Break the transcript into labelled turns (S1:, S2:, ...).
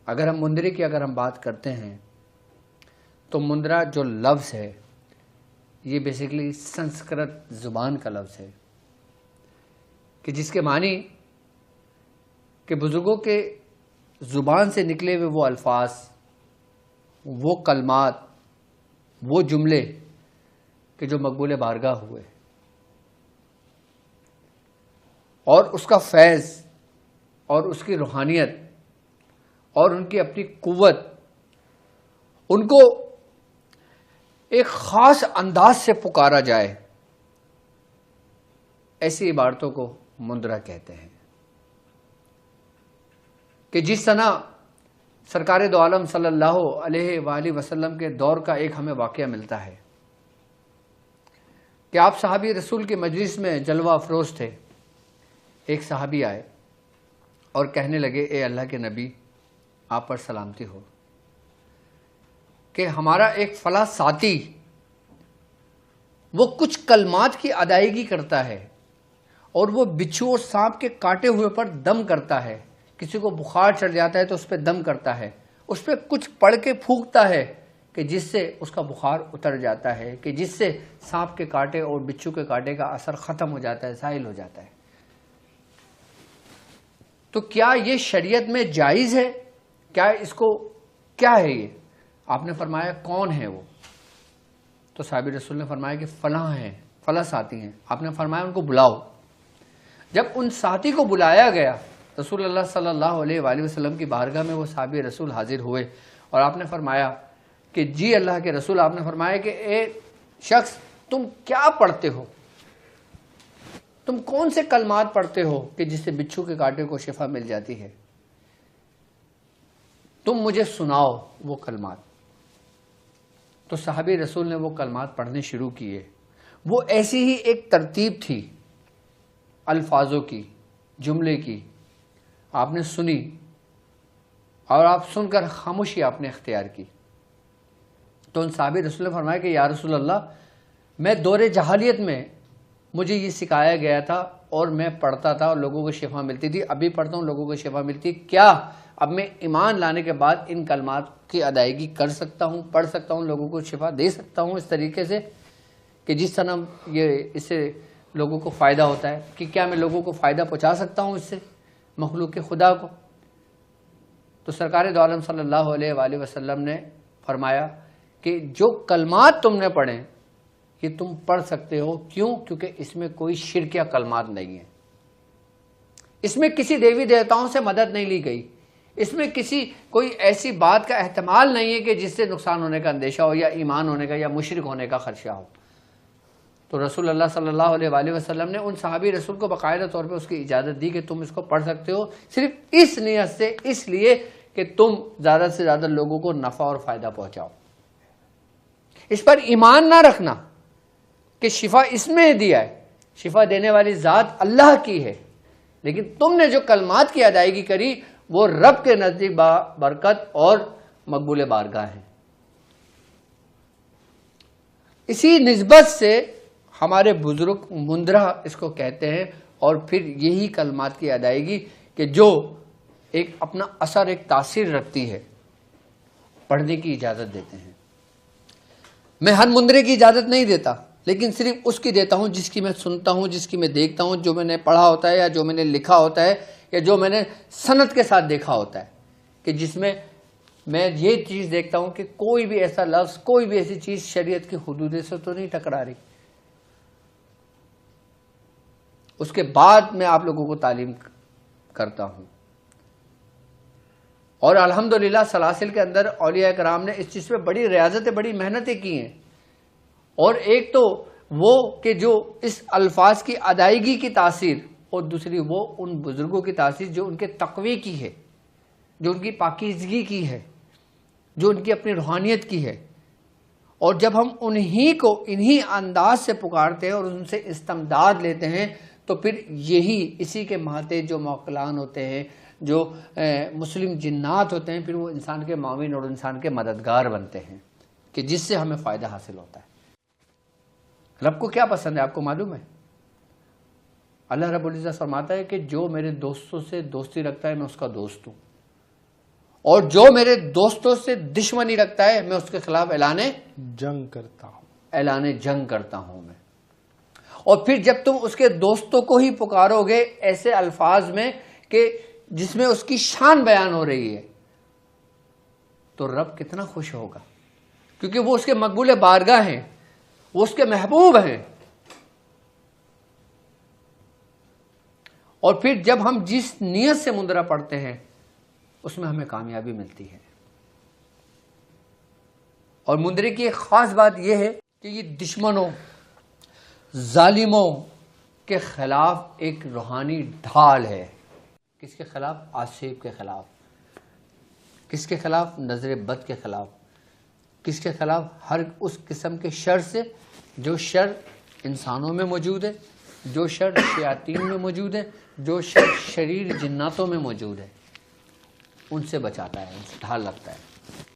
S1: اگر ہم مندرے کی بات کرتے ہیں تو مندرا جو لفظ ہے یہ بیسیکلی سنسکرت زبان کا لفظ ہے کہ جس کے معنی کہ بزرگوں کے زبان سے نکلے ہوئے وہ الفاظ، وہ کلمات، وہ جملے کہ جو مقبول بارگاہ ہوئے، اور اس کا فیض اور اس کی روحانیت اور ان کی اپنی قوت ان کو ایک خاص انداز سے پکارا جائے، ایسی عبارتوں کو مندرا کہتے ہیں۔ کہ جس طرح سرکار دو عالم صلی اللہ علیہ وآلہ وسلم کے دور کا ایک ہمیں واقعہ ملتا ہے کہ آپ صحابی رسول کی مجلس میں جلوہ افروز تھے۔ ایک صحابی آئے اور کہنے لگے، اے اللہ کے نبی، آپ پر سلامتی ہو، کہ ہمارا ایک فلاں ساتھی وہ کچھ کلمات کی ادائیگی کرتا ہے اور وہ بچھو اور سانپ کے کاٹے ہوئے پر دم کرتا ہے، کسی کو بخار چڑھ جاتا ہے تو اس پہ دم کرتا ہے، اس پہ کچھ پڑھ کے پھونکتا ہے کہ جس سے اس کا بخار اتر جاتا ہے، کہ جس سے سانپ کے کاٹے اور بچھو کے کاٹے کا اثر ختم ہو جاتا ہے، زائل ہو جاتا ہے۔ تو کیا یہ شریعت میں جائز ہے؟ کیا ہے یہ؟ آپ نے فرمایا کون ہے وہ؟ تو صحابی رسول نے فرمایا کہ فلاں ہیں، فلاں ساتھی ہیں۔ آپ نے فرمایا ان کو بلاؤ۔ جب ان ساتھی کو بلایا گیا، رسول اللہ صلی اللہ علیہ وآلہ وسلم کی بارگاہ میں وہ صحابی رسول حاضر ہوئے اور آپ نے فرمایا کہ جی اللہ کے رسول، آپ نے فرمایا کہ اے شخص، تم کیا پڑھتے ہو؟ تم کون سے کلمات پڑھتے ہو کہ جس سے بچھو کے کاٹے کو شفا مل جاتی ہے؟ تم مجھے سناؤ وہ کلمات۔ تو صحابی رسول نے وہ کلمات پڑھنے شروع کیے۔ وہ ایسی ہی ایک ترتیب تھی الفاظوں کی، جملے کی، آپ نے سنی اور آپ سن کر خاموشی آپ نے اختیار کی۔ تو ان صحابی رسول نے فرمایا کہ یا رسول اللہ، میں دور جہالیت میں مجھے یہ سکھایا گیا تھا اور میں پڑھتا تھا اور لوگوں کو شفا ملتی تھی، ابھی پڑھتا ہوں لوگوں کو شفا ملتی ہے، کیا اب میں ایمان لانے کے بعد ان کلمات کی ادائیگی کر سکتا ہوں، پڑھ سکتا ہوں، لوگوں کو شفا دے سکتا ہوں اس طریقے سے کہ جس طرح اس سے لوگوں کو فائدہ ہوتا ہے؟ کہ کیا میں لوگوں کو فائدہ پہنچا سکتا ہوں اس سے، مخلوق خدا کو؟ تو سرکار دو عالم صلی اللہ علیہ وآلہ وسلم نے فرمایا کہ جو کلمات تم نے پڑھیں یہ تم پڑھ سکتے ہو۔ کیوں؟ کیونکہ اس میں کوئی شرکیہ کلمات نہیں ہیں، اس میں کسی دیوی دیوتاؤں سے مدد نہیں لی گئی، اس میں کوئی ایسی بات کا احتمال نہیں ہے کہ جس سے نقصان ہونے کا اندیشہ ہو یا ایمان ہونے کا یا مشرک ہونے کا خدشہ ہو۔ تو رسول اللہ صلی اللہ علیہ وآلہ وسلم نے ان صحابی رسول کو باقاعدہ طور پہ اس کی اجازت دی کہ تم اس کو پڑھ سکتے ہو، صرف اس نیت سے، اس لیے کہ تم زیادہ سے زیادہ لوگوں کو نفع اور فائدہ پہنچاؤ۔ اس پر ایمان نہ رکھنا کہ شفا اس میں دیا ہے، شفا دینے والی ذات اللہ کی ہے، لیکن تم نے جو کلمات کی ادائیگی کری وہ رب کے نزدیک برکت اور مقبول بارگاہ ہے۔ اسی نسبت سے ہمارے بزرگ مندرا اس کو کہتے ہیں، اور پھر یہی کلمات کی ادائیگی کہ جو ایک اپنا اثر، ایک تاثیر رکھتی ہے، پڑھنے کی اجازت دیتے ہیں۔ میں ہر مندرے کی اجازت نہیں دیتا، لیکن صرف اس کی دیتا ہوں جس کی میں سنتا ہوں، جس کی میں دیکھتا ہوں، جو میں نے پڑھا ہوتا ہے یا جو میں نے لکھا ہوتا ہے یا جو میں نے سند کے ساتھ دیکھا ہوتا ہے، کہ جس میں میں یہ چیز دیکھتا ہوں کہ کوئی بھی ایسا لفظ، کوئی بھی ایسی چیز شریعت کی حدود سے تو نہیں ٹکرا رہی۔ اس کے بعد میں آپ لوگوں کو تعلیم کرتا ہوں، اور الحمدللہ سلاسل کے اندر اولیاء کرام نے اس چیز پہ بڑی ریاضتیں، بڑی محنتیں کی ہیں۔ اور ایک تو وہ کہ جو اس الفاظ کی ادائیگی کی تاثیر، اور دوسری وہ ان بزرگوں کی تاثیر جو ان کے تقوی کی ہے، جو ان کی پاکیزگی کی ہے، جو ان کی اپنی روحانیت کی ہے۔ اور جب ہم انہی انداز سے پکارتے ہیں اور ان سے استمداد لیتے ہیں تو پھر اسی کے مہاتے جو موکلان ہوتے ہیں، جو مسلم جنات ہوتے ہیں، پھر وہ انسان کے معاون اور انسان کے مددگار بنتے ہیں کہ جس سے ہمیں فائدہ حاصل ہوتا ہے۔ رب کو کیا پسند ہے آپ کو معلوم ہے؟ اللہ رب العزت فرماتا ہے کہ جو میرے دوستوں سے دوستی رکھتا ہے میں اس کا دوست ہوں، اور جو میرے دوستوں سے دشمنی رکھتا ہے میں اس کے خلاف اعلان
S2: جنگ کرتا ہوں.
S1: اعلان جنگ کرتا ہوں میں. اور پھر جب تم اس کے دوستوں کو ہی پکارو گے ایسے الفاظ میں کہ جس میں اس کی شان بیان ہو رہی ہے تو رب کتنا خوش ہوگا، کیونکہ وہ اس کے مقبول بارگاہ ہیں، وہ اس کے محبوب ہیں. اور پھر جب ہم جس نیت سے مندرہ پڑھتے ہیں اس میں ہمیں کامیابی ملتی ہے. اور مندرے کی ایک خاص بات یہ ہے کہ یہ دشمنوں، ظالموں کے خلاف ایک روحانی ڈھال ہے. کس کے خلاف؟ آسیب کے خلاف. کس کے خلاف؟ نظر بد کے خلاف. کس کے خلاف؟ ہر اس قسم کے شر سے جو شر انسانوں میں موجود ہے، جو شر شیاطین میں موجود ہے، جو شر شریر جناتوں میں موجود ہے، ان سے بچاتا ہے، ان سے ڈھال لگتا ہے.